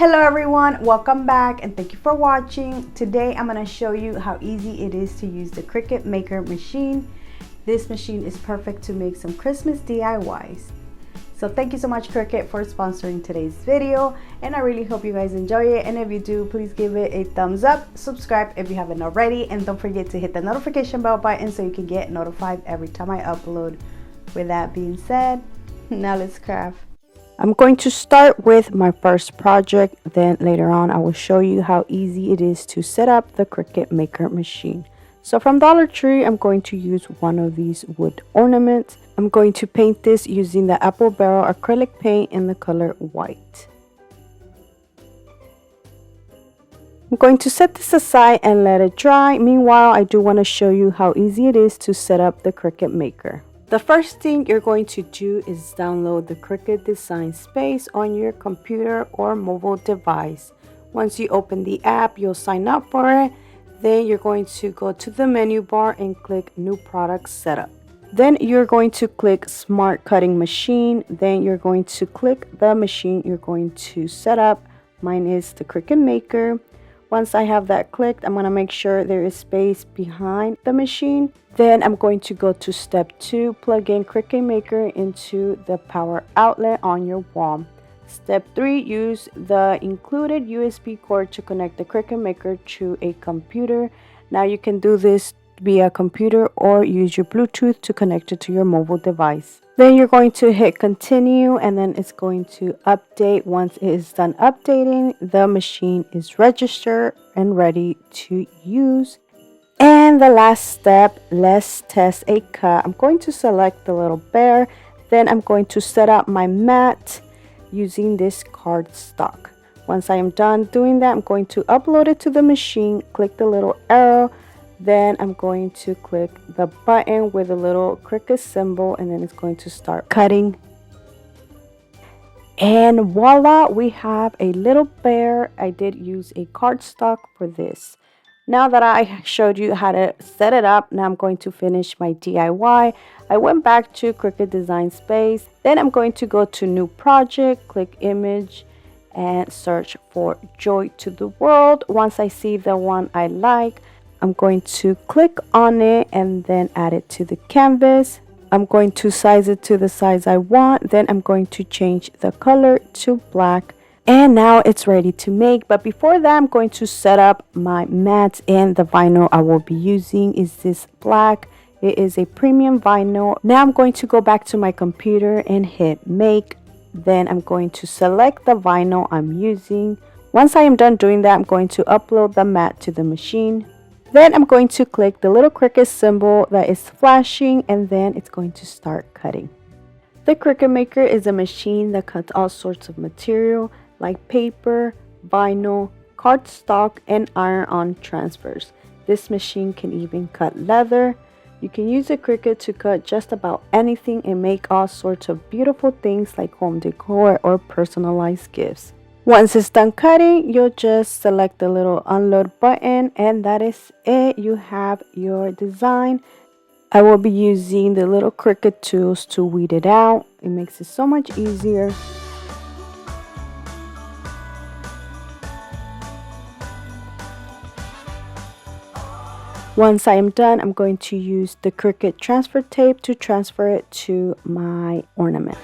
Hello everyone, welcome back and thank you for watching. Today I'm going to show you how easy it is to use the Cricut Maker machine. This machine is perfect to make some Christmas DIYs. So thank you so much Cricut for sponsoring today's video, and I really hope you guys enjoy it, and if you do, please give it a thumbs up, subscribe if you haven't already, and don't forget to hit the notification bell button so you can get notified every time I upload. With that being said, now let's craft. I'm going to start with my first project, then later on I will show you how easy it is to set up the Cricut Maker machine. So from Dollar Tree, I'm going to use one of these wood ornaments. I'm going to paint this using the apple barrel acrylic paint in the color white. I'm going to set this aside and let it dry. Meanwhile, I do want to show you how easy it is to set up the Cricut Maker. The first thing you're going to do is download the Cricut Design Space on your computer or mobile device. Once you open the app, you'll sign up for it. Then you're going to go to the menu bar and click New Product Setup. Then you're going to click Smart Cutting Machine. Then you're going to click the machine you're going to set up. Mine is the Cricut Maker. Once I have that clicked, I'm going to make sure there is space behind the machine. Then I'm going to go to step 2, plug in Cricut Maker into the power outlet on your wall. Step 3, use the included USB cord to connect the Cricut Maker to a computer. Now you can do this via computer or use your Bluetooth to connect it to your mobile device. Then you're going to hit continue, and then it's going to update. Once it is done updating, the machine is registered and ready to use. And the last step, let's test a cut. I'm going to select the little bear. Then I'm going to set up my mat using this cardstock. Once I am done doing that, I'm going to upload it to the machine, click the little arrow. Then I'm going to click the button with a little Cricut symbol, and then it's going to start cutting. And voila, we have a little bear. I did use a cardstock for this. Now that I showed you how to set it up, now I'm going to finish my DIY. I went back to Cricut Design Space. Then I'm going to go to New Project, click Image, and search for Joy to the World. Once I see the one I like, I'm going to click on it and then add it to the canvas. I'm going to size it to the size I want. Then I'm going to change the color to black. And now it's ready to make. But before that, I'm going to set up my mats, and the vinyl I will be using is this black. It is a premium vinyl. Now I'm going to go back to my computer and hit make. Then I'm going to select the vinyl I'm using. Once I am done doing that, I'm going to upload the mat to the machine. Then I'm going to click the little Cricut symbol that is flashing, and then it's going to start cutting. The Cricut Maker is a machine that cuts all sorts of material like paper, vinyl, cardstock, and iron-on transfers. This machine can even cut leather. You can use a Cricut to cut just about anything and make all sorts of beautiful things like home decor or personalized gifts. Once it's done cutting, you'll just select the little unload button, and that is it. You have your design. I will be using the little Cricut tools to weed it out. It makes it so much easier. Once I am done, I'm going to use the Cricut transfer tape to transfer it to my ornament.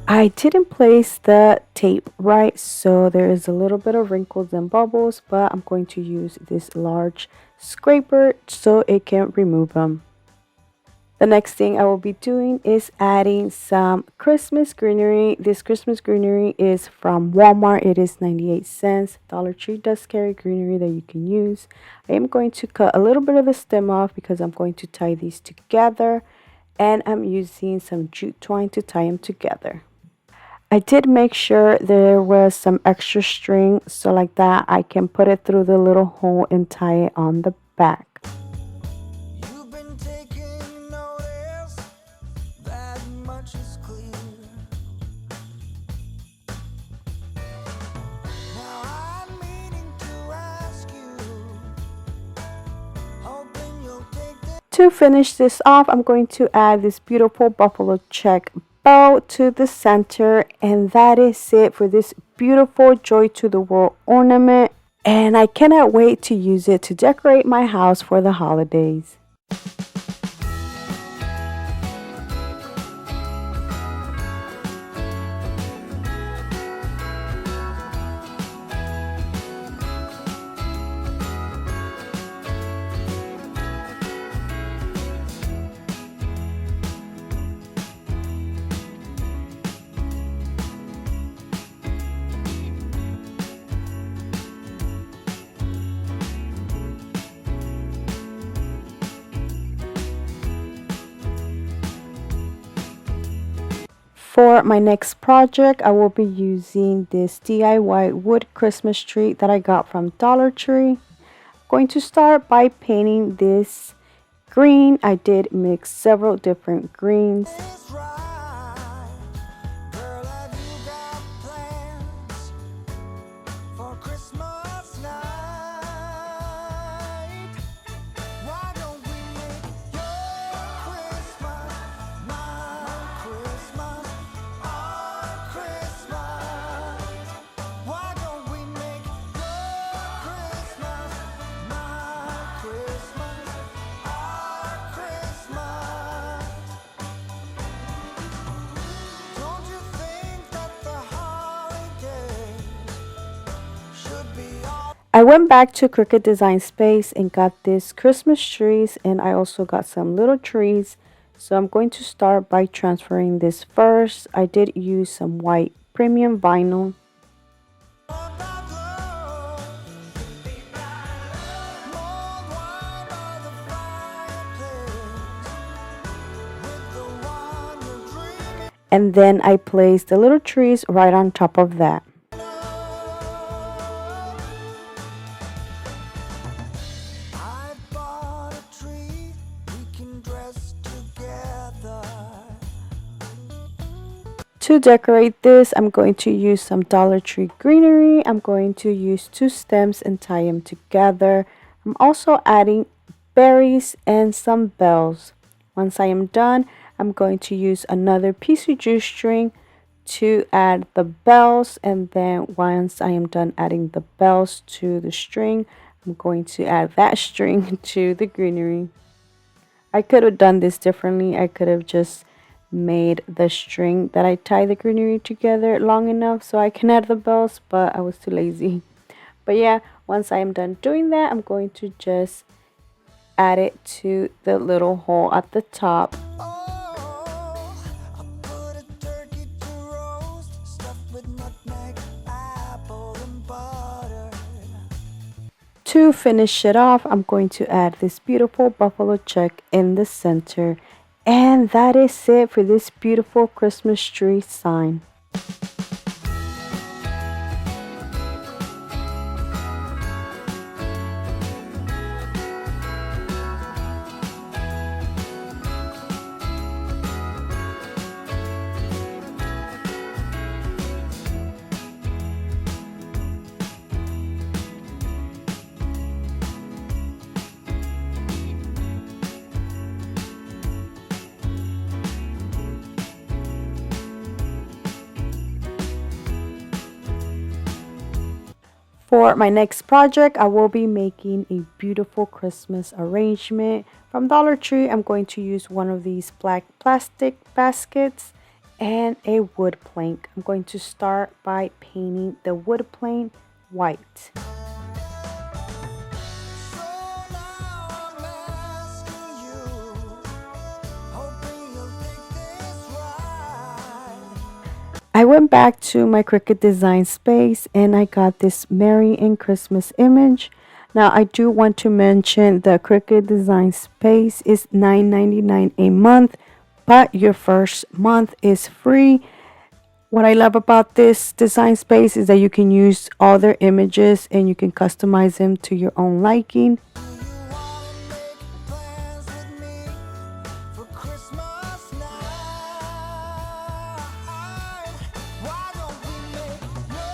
I didn't place the tape right, so there is a little bit of wrinkles and bubbles, but I'm going to use this large scraper so it can remove them. The next thing I will be doing is adding some Christmas greenery. This Christmas greenery is from Walmart. It is 98 cents. Dollar Tree does carry greenery that you can use. I am going to cut a little bit of the stem off because I'm going to tie these together, and I'm using some jute twine to tie them together. I did make sure there was some extra string, so like that I can put it through the little hole and tie it on the back. You've been taking notice, that much is clear. To finish this off, I'm going to add this beautiful buffalo check bow to the center, and that is it for this beautiful Joy to the World ornament. And I cannot wait to use it to decorate my house for the holidays. For my next project, I will be using this DIY wood Christmas tree that I got from Dollar Tree. I'm going to start by painting this green. I did mix several different greens. It's right. Girl, have you got plans for Christmas night? Why don't we make your Christmas my Christmas, our Christmas? Why don't we make your Christmas my Christmas, our Christmas? Don't you think that the holiday should be all I went back to Cricut Design Space and got this Christmas trees, and I also got some little trees. So I'm going to start by transferring this first. I did use some white premium vinyl. about love? Mulled wine by the fireplace with the one you're dreaming And then I placed the little trees right on top of that. of. I bought a tree we can dress together. To decorate this, I'm going to use some Dollar Tree greenery. I'm going to use 2 stems and tie them together. I'm also adding berries and some bells. Once I am done, I'm going to use another piece of juice string to add the bells, and then once I am done adding the bells to the string, I'm going to add that string to the greenery. I could have done this differently. I could have just made the string that I tie the greenery together long enough so I can add the bells, but I was too lazy. But yeah, once I am done doing that, I'm going to just add it to the little hole at the top. Oh, I put a turkey to roast, stuffed with nutmeg, apple, and butter. To finish it off, I'm going to add this beautiful buffalo check in the center. And that is it for this beautiful Christmas tree sign. For my next project, I will be making a beautiful Christmas arrangement. From Dollar Tree, I'm going to use one of these black plastic baskets and a wood plank. I'm going to start by painting the wood plank white. So now I'm asking you, hoping you'll take this right. I went back to my Cricut Design Space and I got this Merry and Christmas image. Now I do want to mention the Cricut Design Space is $9.99 a month, but your first month is free. What I love about this design space is that you can use all their images and you can customize them to your own liking. Do you wanna make plans with me for Christmas night? Why don't we make your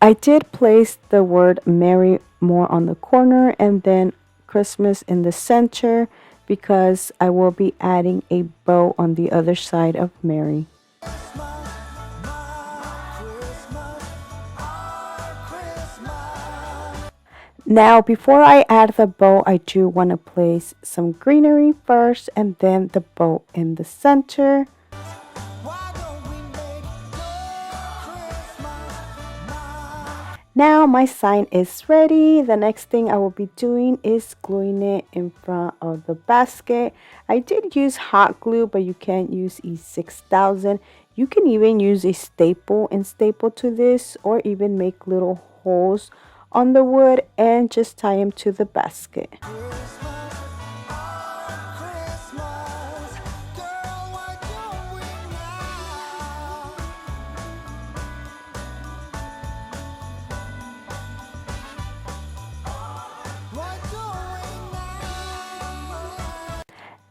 I did place the word Merry more on the corner and then Christmas in the center because I will be adding a bow on the other side of Mary. Now, before I add the bow, I do want to place some greenery first and then the bow in the center. Now my sign is ready. The next thing I will be doing is gluing it in front of the basket. I did use hot glue, but you can't use E6000. You can even use a staple and staple to this, or even make little holes on the wood and just tie them to the basket.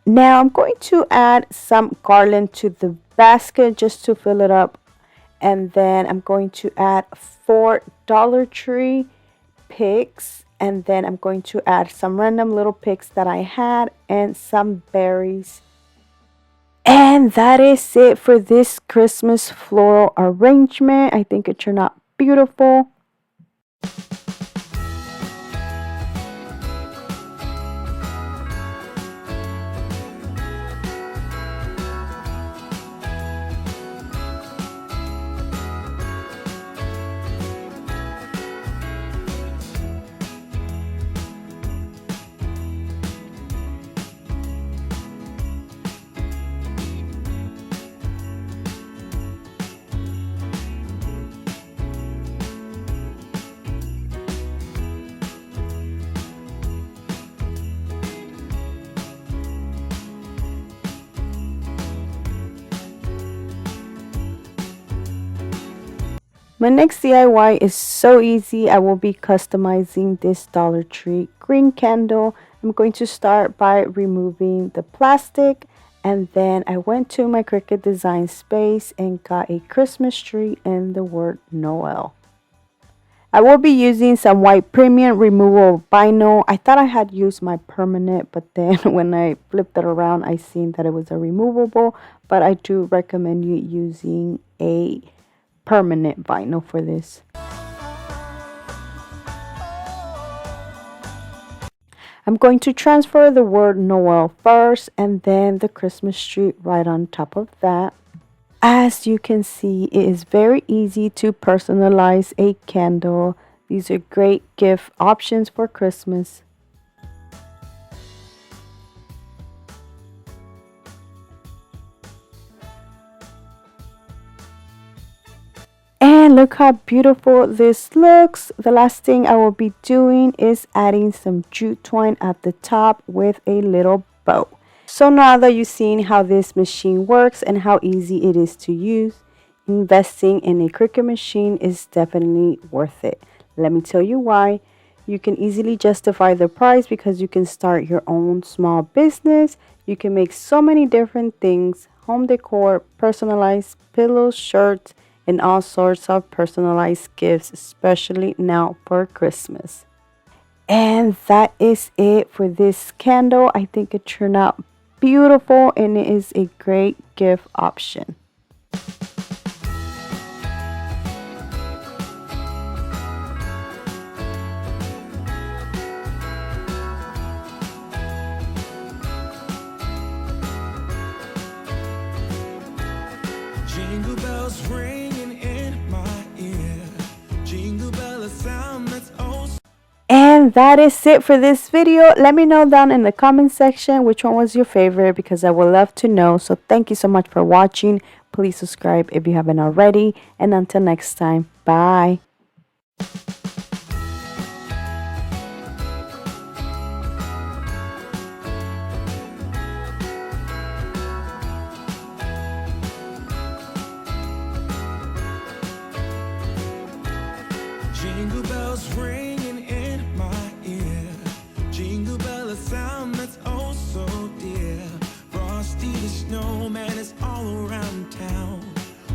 Now I'm going to add some garland to the basket just to fill it up, and then I'm going to add 4 Dollar Tree picks, and then I'm going to add some random little picks that I had and some berries. And that is it for this Christmas floral arrangement. I think it turned out beautiful. My next DIY is so easy. I will be customizing this Dollar Tree green candle. I'm going to start by removing the plastic, and then I went to my Cricut design space and got a Christmas tree and the word Noel. I will be using some white premium removable vinyl. I thought I had used my permanent, but then when I flipped it around, I seen that it was a removable, but I do recommend you using a permanent vinyl for this. I'm going to transfer the word Noel first and then the Christmas tree right on top of that. As you can see, it is very easy to personalize a candle. These are great gift options for Christmas. And look how beautiful this looks. The last thing I will be doing is adding some jute twine at the top with a little bow. So now that you've seen how this machine works and how easy it is to use, investing in a Cricut machine is definitely worth it. Let me tell you why. You can easily justify the price because you can start your own small business. You can make so many different things: home decor, personalized pillows, shirts, and all sorts of personalized gifts, especially now for Christmas. And that is it for this candle. I think it turned out beautiful and it is a great gift option. Jingle bells ringing in my ear. Jingle bell, a sound that's oh. And that is it for this video. Let me know down in the comment section which one was your favorite, because I would love to know. So thank you so much for watching. Please subscribe if you haven't already. And until next time, bye. Jingle bells ringing in my ear. Jingle bell, a sound that's oh so dear. Frosty the snowman is all around town.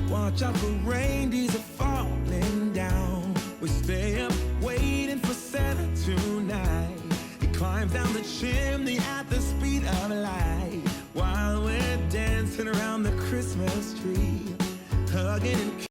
Watch out for reindeers are falling down. We stay up waiting for Santa tonight. He climbs climbs down the chimney at the speed of light, while we're dancing around the Christmas tree, hugging and